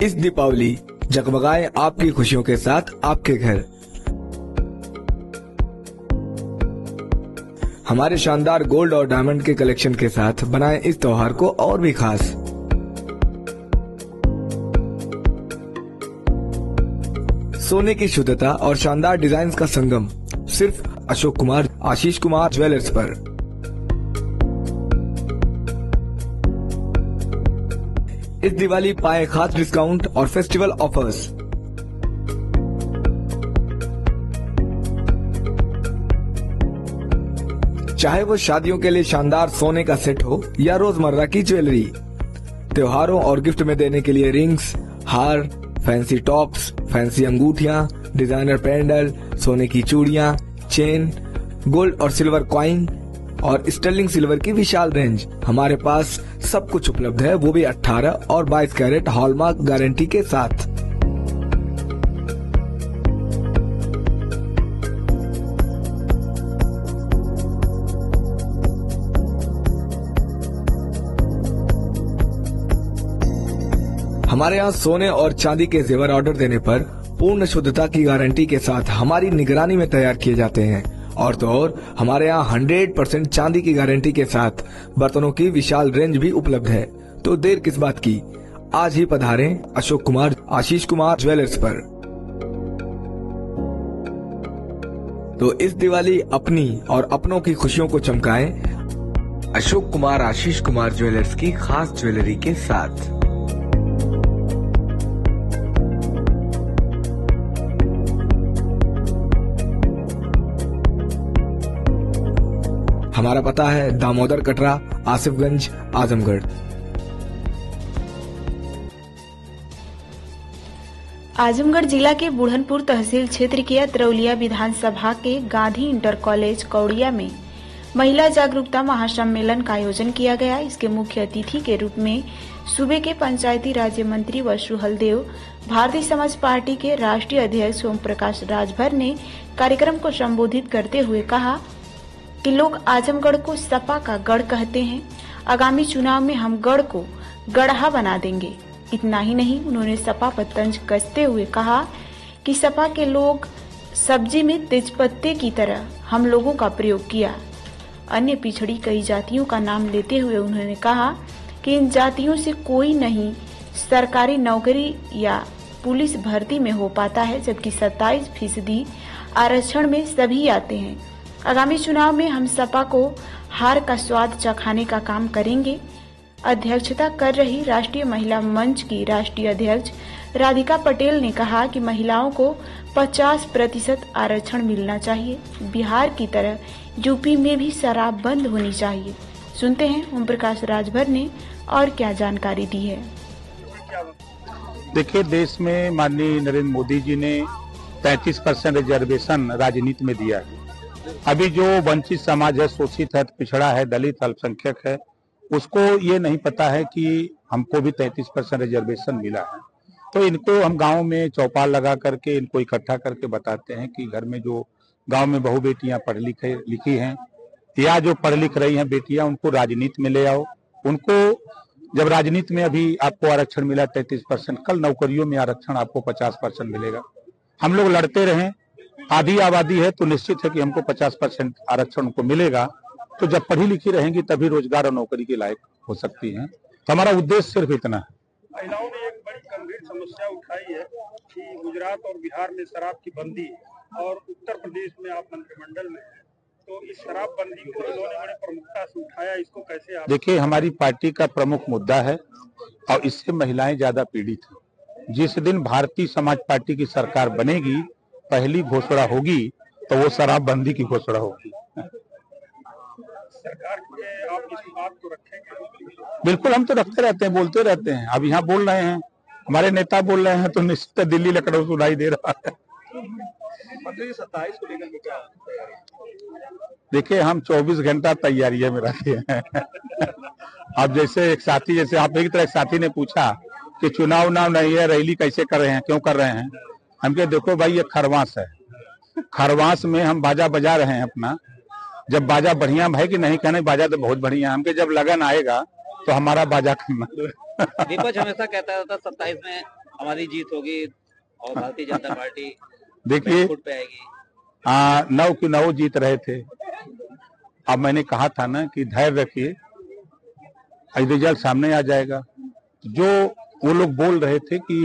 इस दीपावली जगमगाए आपकी खुशियों के साथ आपके घर। हमारे शानदार गोल्ड और डायमंड के कलेक्शन के साथ बनाएं इस त्योहार को और भी खास। सोने की शुद्धता और शानदार डिजाइन का संगम सिर्फ अशोक कुमार आशीष कुमार ज्वेलर्स पर। इस दिवाली पाए खास डिस्काउंट और फेस्टिवल ऑफर्स। चाहे वो शादियों के लिए शानदार सोने का सेट हो या रोजमर्रा की ज्वेलरी, त्योहारों और गिफ्ट में देने के लिए रिंग्स, हार, फैंसी टॉप्स, फैंसी अंगूठियां, डिजाइनर पेंडल, सोने की चूड़ियां, चेन, गोल्ड और सिल्वर कॉइन और स्टर्लिंग सिल्वर की विशाल रेंज। हमारे पास सब कुछ उपलब्ध है, वो भी 18 और 22 कैरेट हॉलमार्क गारंटी के साथ। हमारे यहाँ सोने और चांदी के जेवर ऑर्डर देने पर पूर्ण शुद्धता की गारंटी के साथ हमारी निगरानी में तैयार किए जाते हैं। और तो और हमारे यहाँ 100% चांदी की गारंटी के साथ बर्तनों की विशाल रेंज भी उपलब्ध है। तो देर किस बात की, आज ही पधारें अशोक कुमार आशीष कुमार ज्वेलर्स पर। तो इस दिवाली अपनी और अपनों की खुशियों को चमकाएं अशोक कुमार आशीष कुमार ज्वेलर्स की खास ज्वेलरी के साथ। हमारा पता है दामोदर कटरा, आसिफगंज, आजमगढ़। आजमगढ़ जिला के बुढ़नपुर तहसील क्षेत्र के तरौलिया विधानसभा के गांधी इंटर कॉलेज कौड़िया में महिला जागरूकता महासम्मेलन का आयोजन किया गया। इसके मुख्य अतिथि के रूप में सूबे के पंचायती राज्य मंत्री वसु हलदेव, भारतीय समाज पार्टी के राष्ट्रीय अध्यक्ष ओम प्रकाश राजभर ने कार्यक्रम को संबोधित करते हुए कहा कि लोग आजमगढ़ को सपा का गढ़ कहते हैं। आगामी चुनाव में हम गढ़ को गढ़ा बना देंगे। इतना ही नहीं, उन्होंने सपा पर तंज कसते हुए कहा कि सपा के लोग सब्जी में तेजपत्ते की तरह हम लोगों का प्रयोग किया। अन्य पिछड़ी कई जातियों का नाम लेते हुए उन्होंने कहा कि इन जातियों से कोई नहीं सरकारी नौकरी या पुलिस भर्ती में हो पाता है, जबकि 27% आरक्षण में सभी आते हैं। आगामी चुनाव में हम सपा को हार का स्वाद चखाने का काम करेंगे। अध्यक्षता कर रही राष्ट्रीय महिला मंच की राष्ट्रीय अध्यक्ष राधिका पटेल ने कहा कि महिलाओं को 50% आरक्षण मिलना चाहिए। बिहार की तरह यूपी में भी शराब बंद होनी चाहिए। सुनते हैं ओम प्रकाश राजभर ने और क्या जानकारी दी है। देखिए, देश में माननीय नरेंद्र मोदी जी ने 33% रिजर्वेशन राजनीति में दिया है। अभी जो वंचित समाज है, शोषित है, पिछड़ा है, दलित अल्पसंख्यक है, उसको ये नहीं पता है कि हमको भी 33% रिजर्वेशन मिला है। तो इनको हम गांव में चौपाल लगा करके इनको इकट्ठा करके बताते हैं कि घर में जो गांव में बहू बेटियां पढ़ लिखी हैं या जो पढ़ लिख रही हैं बेटियां, उनको राजनीति में ले आओ। उनको जब राजनीति में अभी आपको आरक्षण मिला 33%, कल नौकरियों में आरक्षण आपको 50% मिलेगा। हम लोग लड़ते रहें, आधी आबादी है तो निश्चित है कि हमको 50% आरक्षण उनको मिलेगा। तो जब पढ़ी लिखी रहेंगी तभी रोजगार और नौकरी के लायक हो सकती हैं। तो हमारा उद्देश्य सिर्फ इतना है। महिलाओं ने एक बड़ी गंभीर समस्या उठाई है कि गुजरात और बिहार में शराब की बंदी और उत्तर प्रदेश में आप मंत्रिमंडल में हैं, तो इस शराब बंदी को इन्होंने बड़े प्रमुखता से उठाया। इसको कैसे आप देखिए, हमारी पार्टी का प्रमुख मुद्दा है और इससे महिलाएं ज्यादा पीड़ित हैं। जिस दिन भारतीय समाज पार्टी की सरकार बनेगी, पहली घोषणा होगी तो वो शराब बंदी की घोषणा होगी। सरकार के आप इस बात को रखेंगे? बिल्कुल, हम तो रखते रहते हैं, बोलते रहते हैं। अब यहाँ बोल रहे हैं, हमारे नेता बोल रहे हैं, तो निश्चित दिल्ली लखनऊ सुनाई दे रहा है। 27 को लेकर क्या देखिए, हम 24 घंटा तैयारियों में रहते हैं। अब जैसे एक साथी, जैसे आप एक तरह एक साथी ने पूछा कि चुनाव नहीं है, रैली कैसे कर रहे हैं, क्यों कर रहे हैं? हम कहे देखो भाई, ये खरवास है, खरवास में हम बाजा बजा रहे हैं अपना। जब बाजा बढ़िया है कि नहीं, कहने बाजा तो बहुत बढ़िया। हमके जब लगन आएगा तो हमारा बाजा करना। विपक्ष हमेशा कहता था 27 में हमारी जीत होगी और भारतीय जनता पार्टी देखिए फुट पे आएगी। 9 की 9 जीत रहे थे। अब मैंने कहा था ना कि धैर्य रखिए, रिजल्ट सामने आ जाएगा। जो वो लोग बोल रहे थे कि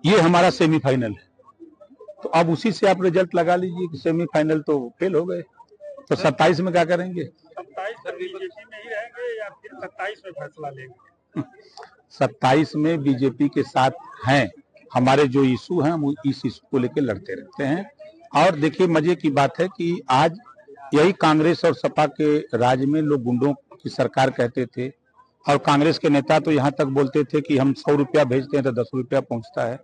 ये हमारा सेमीफाइनल है, तो अब उसी से आप रिजल्ट लगा लीजिए कि सेमीफाइनल तो फेल हो गए, तो 27 में क्या करेंगे? 27 में बीजेपी में ही रहेंगे या फिर 27 में फैसला लेंगे? 27 में बीजेपी के साथ हैं। हमारे जो इशू हैं हम इस इशू को लेकर लड़ते रहते हैं। और देखिए मजे की बात है कि आज यही कांग्रेस और सपा के राज में लोग गुंडों की सरकार कहते थे, और कांग्रेस के नेता तो यहाँ तक बोलते थे कि हम 100 रुपया भेजते हैं तो 10 रुपया पहुंचता है।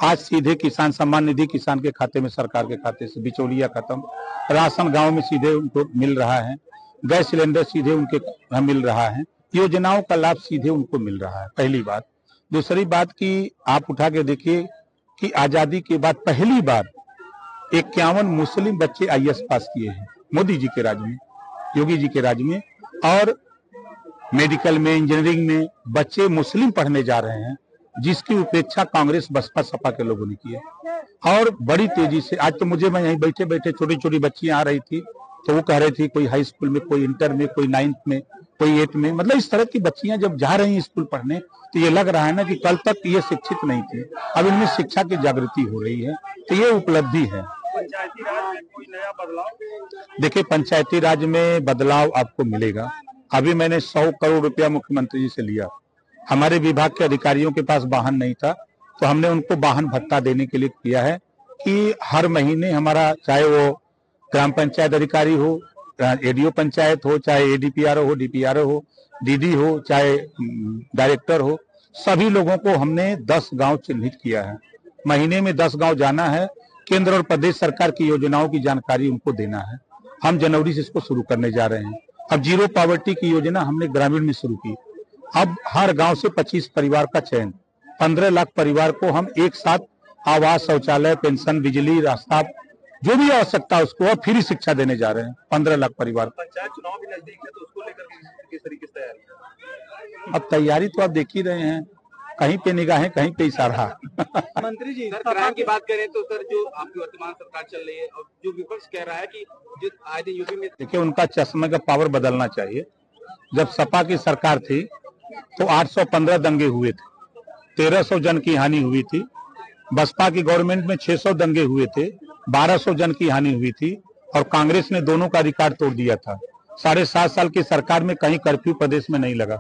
आज सीधे किसान सम्मान निधि किसान के खाते में, सरकार के खाते से बिचौलिया खत्म, राशन गांव में सीधे उनको मिल रहा है, गैस सिलेंडर सीधे उनके यहाँ मिल रहा है, योजनाओं का लाभ सीधे उनको मिल रहा है। पहली बात। दूसरी बात कि आप उठा के देखिए कि आजादी के बाद पहली बार 51 मुस्लिम बच्चे IAS पास किए हैं मोदी जी के राज में, योगी जी के राज में। और मेडिकल में, इंजीनियरिंग में बच्चे मुस्लिम पढ़ने जा रहे हैं, जिसकी उपेक्षा कांग्रेस बसपा सपा के लोगों ने की है। और बड़ी तेजी से आज तो मुझे, मैं यहीं बैठे बैठे छोटी छोटी बच्चियां आ रही थी तो वो कह रही थी कोई हाई स्कूल में, कोई इंटर में, कोई 9th में, कोई 8th में, मतलब इस तरह की बच्चियां जब जा रही हैं स्कूल पढ़ने तो ये लग रहा है ना कि कल तक ये शिक्षित नहीं थी, अब इनमें शिक्षा की जागृति हो रही है, तो ये उपलब्धि है। पंचायती राज में कोई नया बदलाव? देखिए पंचायती राज में बदलाव आपको मिलेगा। अभी मैंने 100 करोड़ रुपया मुख्यमंत्री जी से लिया। हमारे विभाग के अधिकारियों के पास वाहन नहीं था तो हमने उनको वाहन भत्ता देने के लिए किया है कि हर महीने हमारा, चाहे वो ग्राम पंचायत अधिकारी हो, ADO पंचायत हो, चाहे ADPRO हो, DPRO हो, DD हो, चाहे डायरेक्टर हो, सभी लोगों को हमने 10 गांव चिन्हित किया है। महीने में 10 गांव जाना है, केंद्र और प्रदेश सरकार की योजनाओं की जानकारी उनको देना है। हम जनवरी से इसको शुरू करने जा रहे हैं। अब जीरो पॉवर्टी की योजना हमने ग्रामीण में शुरू की। अब हर गांव से 25 परिवार का चयन, 15 लाख परिवार को हम एक साथ आवास, शौचालय, पेंशन, बिजली, रास्ता, जो भी आवश्यकता है उसको, और फ्री शिक्षा देने जा रहे हैं 15 लाख परिवार। पंचायत चुनाव भी नजदीक है तो उसको लेकर किस तरीके से तैयारी? अब तैयारी तो आप देख ही रहे हैं, कहीं पे निगाहें कहीं पे इशारा। मंत्री जी, सर क्राइम की बात करें तो सर जो आपकी वर्तमान सरकार चल रही है और जो विपक्ष कह रहा है कि जो आए दिन यूपी में, देखिए उनका चश्मे का पावर बदलना चाहिए। जब सपा की सरकार थी तो 815 दंगे हुए थे, 1300 जन की हानि हुई थी। बसपा की गवर्नमेंट में 600 दंगे हुए थे, 1200 जन की हानि हुई थी, और कांग्रेस ने दोनों का रिकॉर्ड तोड़ दिया था। 7.5 साल की सरकार में कहीं कर्फ्यू प्रदेश में नहीं लगा।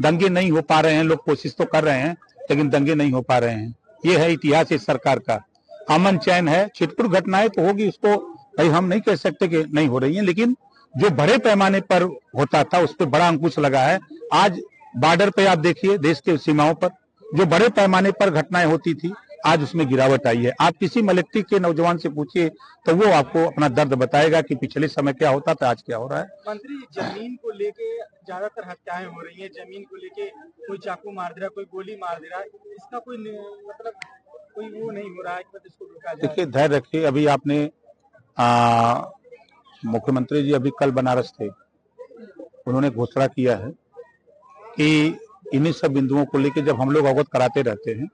दंगे नहीं हो पा रहे हैं, लोग कोशिश तो कर रहे हैं लेकिन दंगे नहीं हो पा रहे हैं। ये है इतिहास इस सरकार का। अमन चैन है, छिटपुट घटनाएं तो होगी, उसको भाई हम नहीं कह सकते कि नहीं हो रही हैं, लेकिन जो बड़े पैमाने पर होता था उस पर बड़ा अंकुश लगा है। आज बॉर्डर पे आप देखिए, देश के सीमाओं पर जो बड़े पैमाने पर घटनाएं होती थी, आज उसमें गिरावट आई है। आप किसी मिलिट्री के नौजवान से पूछिए तो वो आपको अपना दर्द बताएगा कि पिछले समय क्या होता था, आज क्या हो रहा है। मंत्री, जमीन को लेके ज्यादातर हत्याएं हो रही हैं, जमीन को लेके कोई चाकू मार दे रहा है, कोई गोली मार दे रहा है, इसका कोई मतलब कोई वो नहीं हो रहा है कि इसको रोका जाए? देखिए धैर्य रखिए। अभी आपने मुख्यमंत्री जी अभी कल बनारस थे, उन्होंने घोषणा किया है कि इन्हीं सब बिंदुओं को लेकर जब हम लोग अवगत कराते रहते हैं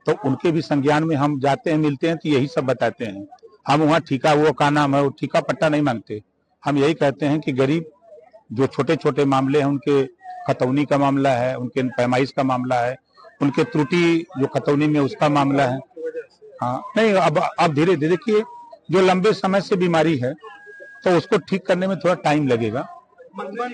तो उनके भी संज्ञान में हम जाते हैं, मिलते हैं तो यही सब बताते हैं। हम वहाँ ठीका, वो का नाम है, वो ठीका पट्टा नहीं मांगते। हम यही कहते हैं कि गरीब जो छोटे छोटे मामले हैं, उनके खतौनी का मामला है, उनके पैमाइश का मामला है, उनके त्रुटि जो खतौनी में उसका मामला है। हाँ नहीं, अब धीरे धीरे देखिए, जो लंबे समय से बीमारी है तो उसको ठीक करने में थोड़ा टाइम लगेगा। मंत्री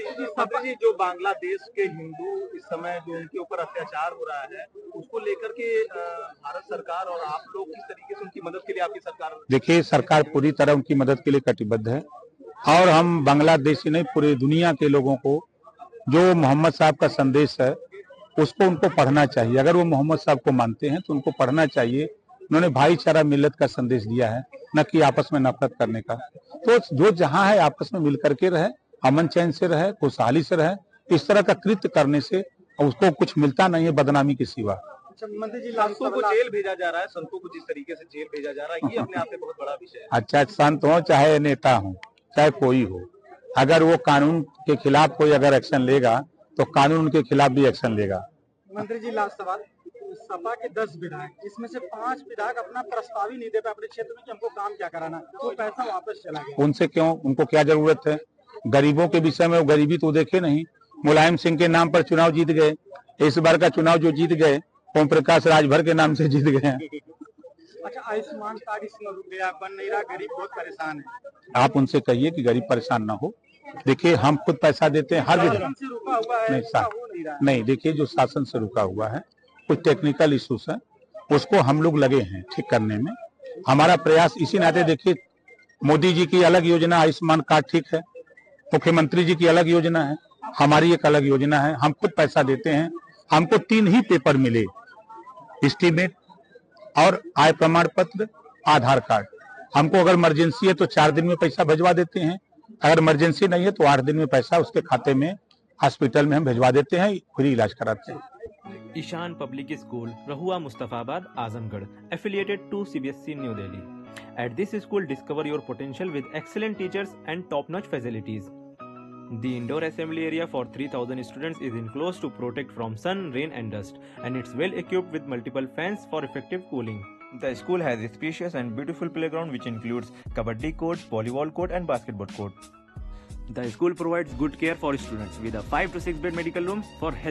जी, जो बांग्लादेश के हिंदू इस समय जो उनके ऊपर अत्याचार हो रहा है, उसको लेकर के भारत सरकार और आप लोग किस तरीके से उनकी मदद के लिए आपकी सरकार? देखिए सरकार पूरी तरह उनकी मदद के लिए कटिबद्ध है, और हम बांग्लादेशी नहीं, पूरी दुनिया के लोगों को जो मोहम्मद साहब का संदेश है उसको उनको पढ़ना चाहिए। अगर वो मोहम्मद साहब को मानते हैं तो उनको पढ़ना चाहिए। उन्होंने भाईचारा मिलत का संदेश दिया है, न कि आपस में नफरत करने का। तो जो जहां है आपस में मिल करके रहे, अमन चैन से रहे, खुशहाली से रहे। इस तरह का कृत्य करने से उसको कुछ मिलता नहीं है बदनामी के सिवा। मंत्री जी, संतों को जेल भेजा जा रहा है, संतों को जिस तरीके से जेल भेजा जा रहा है, ये अपने आप में बहुत बड़ा विषय है। अच्छा, संत हो चाहे नेता हो चाहे कोई हो, अगर वो कानून के खिलाफ कोई अगर एक्शन लेगा तो कानून के खिलाफ भी एक्शन लेगा। मंत्री जी, लास्ट सवाल, सपा के 10 विधायक, जिसमें से 5 विधायक अपना प्रस्ताव ही नहीं दे पाए अपने क्षेत्र में कि हमको काम क्या कराना, तो पैसा वापस चला गया। उनसे क्यों, उनको क्या जरूरत है? गरीबों के विषय में वो गरीबी तो देखे नहीं। मुलायम सिंह के नाम पर चुनाव जीत गए। इस बार का चुनाव जो जीत गए ओम प्रकाश राजभर के नाम से जीत गए हैं। अच्छा, आयुष्मान कार्ड इसमें रुक गया, बन नहीं रहा, गरीब बहुत परेशान है। आप उनसे कहिए कि गरीब परेशान ना हो। देखिए, हम खुद पैसा देते हैं हर शासन से रुका हुआ है, इसका हो नहीं रहा। नहीं, देखिए, जो शासन से रुका हुआ है कुछ टेक्निकल इश्यूज है, उसको हम लोग लगे हैं ठीक करने में। हमारा प्रयास इसी नाते, देखिए, मोदी जी की अलग योजना आयुष्मान कार्ड ठीक है, मुख्यमंत्री जी की अलग योजना है, हमारी एक अलग योजना है। हम खुद पैसा देते हैं। हमको 3 ही पेपर मिले, एस्टीमेट और आय प्रमाण पत्र, आधार कार्ड। हमको अगर इमरजेंसी है तो 4 दिन में पैसा भिजवा देते हैं, अगर इमरजेंसी नहीं है तो 8 दिन में पैसा उसके खाते में हॉस्पिटल में हम भिजवा देते हैं, फ्री इलाज कराते हैं। ईशान पब्लिक स्कूल, रहुआ Mustafabad, Azamgarh, affiliated to CBSE New Delhi. At this school, discover your potential with excellent teachers and top-notch facilities. The indoor assembly area for 3,000 students is enclosed to protect from sun, rain and dust, and it's well equipped with multiple fans for effective cooling. The school has a spacious and beautiful playground which includes kabaddi court, volleyball court and basketball court. The school provides good care for students with a 5 to 6 bed medical room for health